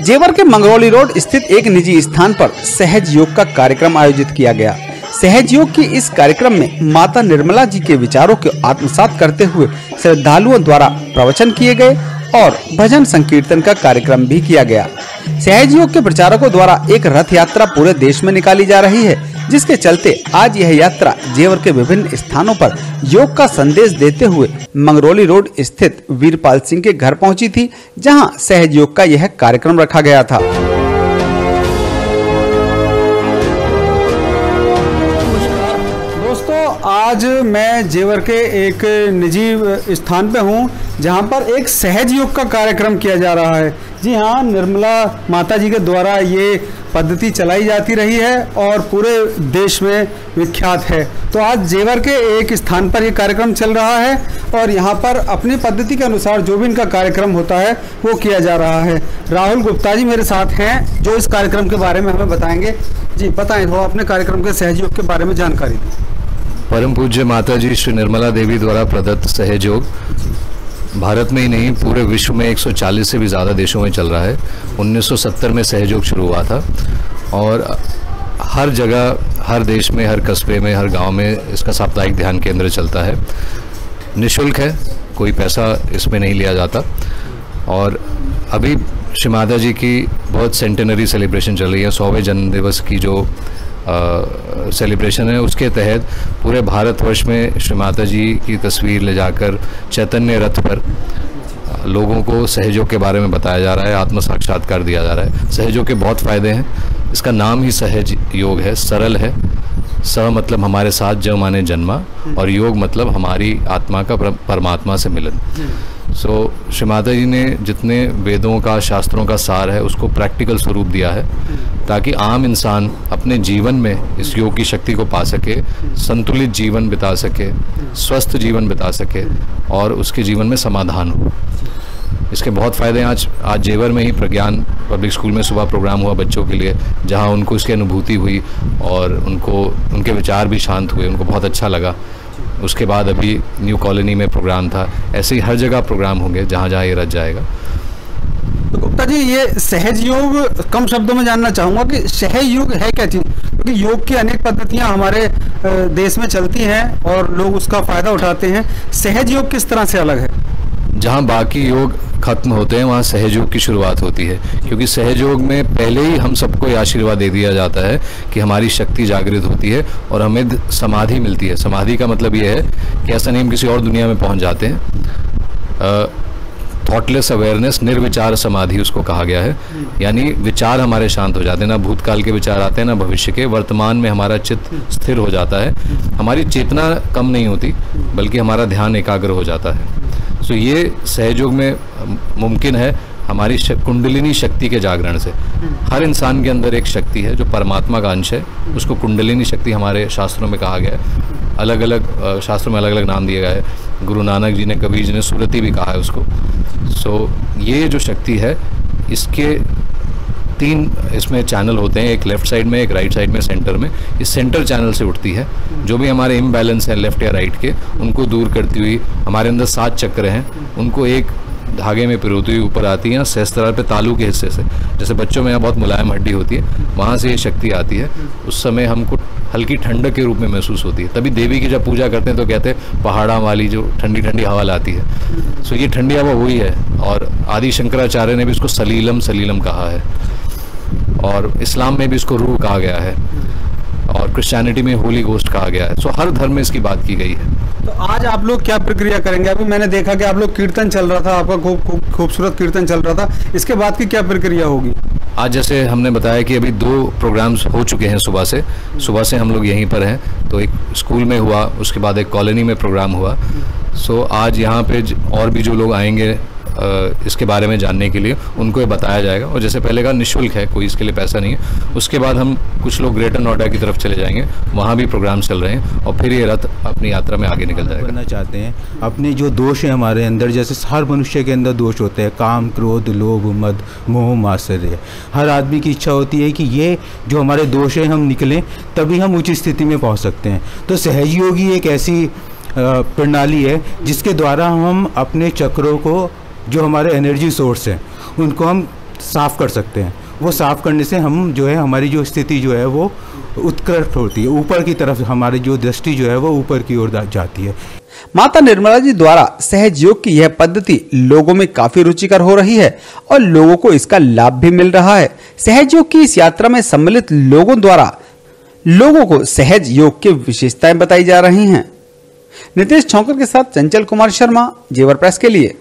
जेवर के मंगरौली रोड स्थित एक निजी स्थान पर सहज योग का कार्यक्रम आयोजित किया गया। सहज योग के इस कार्यक्रम में माता निर्मला जी के विचारों को आत्मसात करते हुए श्रद्धालुओं द्वारा प्रवचन किए गए और भजन संकीर्तन का कार्यक्रम भी किया गया। सहज योग के प्रचारकों द्वारा एक रथ यात्रा पूरे देश में निकाली जा रही है, जिसके चलते आज यह यात्रा जेवर के विभिन्न स्थानों पर योग का संदेश देते हुए मंगरौली रोड स्थित वीरपाल सिंह के घर पहुंची थी, जहां सहज योग का यह कार्यक्रम रखा गया था। दोस्तों, आज मैं जेवर के एक निजी स्थान पे हूँ, जहाँ पर एक सहज योग का कार्यक्रम किया जा रहा है। जी हाँ, निर्मला माता जी के द्वारा ये पद्धति चलाई जाती रही है और पूरे देश में विख्यात है। तो आज जेवर के एक स्थान पर ये कार्यक्रम चल रहा है और यहाँ पर अपनी पद्धति के अनुसार जो भी इनका कार्यक्रम होता है वो किया जा रहा है। राहुल गुप्ता जी मेरे साथ हैं, जो इस कार्यक्रम के बारे में हमें बताएंगे। जी बताएं थोड़ा अपने कार्यक्रम के सहयोग के बारे में जानकारी दें। परम पूज्य माता जी श्री निर्मला देवी द्वारा प्रदत्त सहयोग भारत में ही नहीं पूरे विश्व में 140 से भी ज़्यादा देशों में चल रहा है। 1970 में सहयोग शुरू हुआ था और हर जगह, हर देश में, हर कस्बे में, हर गांव में इसका साप्ताहिक ध्यान केंद्र चलता है। निःशुल्क है, कोई पैसा इसमें नहीं लिया जाता। और अभी श्री माता जी की बहुत सेंटेनरी सेलिब्रेशन चल रही है। 100वें जन्म दिवस की जो सेलिब्रेशन है, उसके तहत पूरे भारतवर्ष में श्री माता जी की तस्वीर ले जाकर चैतन्य रथ पर लोगों को सहयोग के बारे में बताया जा रहा है, आत्म साक्षात्कार दिया जा रहा है। सहयोग के बहुत फ़ायदे हैं। इसका नाम ही सहज योग है, सरल है। स मतलब हमारे साथ, ज माने जन्मा, और योग मतलब हमारी आत्मा का परमात्मा से मिलन। श्री माता जी ने जितने वेदों का, शास्त्रों का सार है, उसको प्रैक्टिकल स्वरूप दिया है, ताकि आम इंसान अपने जीवन में इस योग की शक्ति को पा सके, संतुलित जीवन बिता सके, स्वस्थ जीवन बिता सके और उसके जीवन में समाधान हो। इसके बहुत फ़ायदे हैं। आज जेवर में ही प्रज्ञान पब्लिक स्कूल में सुबह प्रोग्राम हुआ बच्चों के लिए, जहां उनको इसकी अनुभूति हुई और उनके विचार भी शांत हुए, उनको बहुत अच्छा लगा। उसके बाद अभी न्यू कॉलोनी में प्रोग्राम था। ऐसे ही हर जगह प्रोग्राम होंगे जहाँ जहाँ ये रच जाएगा। तो गुप्ता जी, ये सहज योग कम शब्दों में जानना चाहूँगा कि सहज योग है क्या चीज़? क्योंकि योग की अनेक पद्धतियाँ हमारे देश में चलती हैं और लोग उसका फ़ायदा उठाते हैं। सहज योग किस तरह से अलग है? जहाँ बाकी योग खत्म होते हैं, वहाँ सहयोग की शुरुआत होती है। क्योंकि सहयोग में पहले ही हम सबको ये आशीर्वाद दे दिया जाता है कि हमारी शक्ति जागृत होती है और हमें समाधि मिलती है। समाधि का मतलब ये है कि ऐसा नहीं हम किसी और दुनिया में पहुँच जाते हैं। थॉटलेस अवेयरनेस, निर्विचार समाधि उसको कहा गया है। यानी विचार हमारे शांत हो जाते हैं, ना भूतकाल के विचार आते हैं ना भविष्य के। वर्तमान में हमारा चित्त स्थिर हो जाता है। हमारी चेतना कम नहीं होती, बल्कि हमारा ध्यान एकाग्र हो जाता है। तो ये सहयोग में मुमकिन है हमारी कुंडलिनी शक्ति के जागरण से। हर इंसान के अंदर एक शक्ति है जो परमात्मा का अंश है, उसको कुंडलिनी शक्ति हमारे शास्त्रों में कहा गया है। अलग अलग शास्त्रों में अलग अलग नाम दिया गया है। गुरु नानक जी ने, कबीर जी ने सुरति भी कहा है उसको। ये जो शक्ति है, इसके 3 इसमें चैनल होते हैं, एक लेफ्ट साइड में, एक राइट साइड में, सेंटर में। इस सेंटर चैनल से उठती है जो भी हमारे इम्बैलेंस हैं लेफ्ट या राइट के, उनको दूर करती हुई हमारे अंदर 7 चक्र हैं, उनको एक धागे में पिरोती हुई ऊपर आती है सहस्त्रार पे तालू के हिस्से से। जैसे बच्चों में यहाँ बहुत मुलायम हड्डी होती है, वहाँ से ये शक्ति आती है। उस समय हमको हल्की ठंडक के रूप में महसूस होती है। तभी देवी की जब पूजा करते हैं तो कहते हैं पहाड़ा वाली जो ठंडी ठंडी हवा लाती है। ये ठंडी हवा वही है। और आदि शंकराचार्य ने भी इसको सलीलम सलीलम कहा है, और इस्लाम में भी इसको रूह कहा गया है, और क्रिश्चियनिटी में होली गोस्ट कहा गया है। हर धर्म में इसकी बात की गई है। तो आज आप लोग क्या प्रक्रिया करेंगे? अभी मैंने देखा कि आप लोग कीर्तन चल रहा था, आपका खूबसूरत कीर्तन चल रहा था। इसके बाद की क्या प्रक्रिया होगी? आज जैसे हमने बताया कि अभी 2 प्रोग्राम्स हो चुके हैं सुबह से हम लोग यहीं पर हैं। तो एक स्कूल में हुआ, उसके बाद एक कॉलोनी में प्रोग्राम हुआ। आज यहाँ पे और भी जो लोग आएंगे इसके बारे में जानने के लिए, उनको ये बताया जाएगा। और जैसे पहले का निःशुल्क है, कोई इसके लिए पैसा नहीं है। उसके बाद हम कुछ लोग ग्रेटर नोएडा की तरफ चले जाएंगे, वहाँ भी प्रोग्राम चल रहे हैं, और फिर ये रथ अपनी यात्रा में आगे निकल जाएगा। करना चाहते हैं अपने जो दोष हैं हमारे अंदर, जैसे हर मनुष्य के अंदर दोष होते हैं, काम, क्रोध, लोभ, मद, मोह, मात्सर्य। हर आदमी की इच्छा होती है कि ये जो हमारे दोष हैं हम निकलें, तभी हम उच्च स्थिति में पहुँच सकते हैं। तो सहयोगी एक ऐसी प्रणाली है जिसके द्वारा हम अपने चक्रों को, जो हमारे एनर्जी सोर्स हैं, उनको हम साफ कर सकते हैं। वो साफ करने से हम जो है हमारी जो स्थिति जो है वो उत्कृष्ट होती है, ऊपर की तरफ हमारी जो दृष्टि जो है वो ऊपर की ओर जाती है। माता निर्मला जी द्वारा सहज योग की यह पद्धति लोगों में काफी रुचिकर हो रही है और लोगों को इसका लाभ भी मिल रहा है। सहज योग की इस यात्रा में सम्मिलित लोगों द्वारा लोगों को सहज योग की विशेषताएं बताई जा रही हैं। नितेश छौंकर के साथ चंचल कुमार शर्मा, जेवर प्रेस के लिए।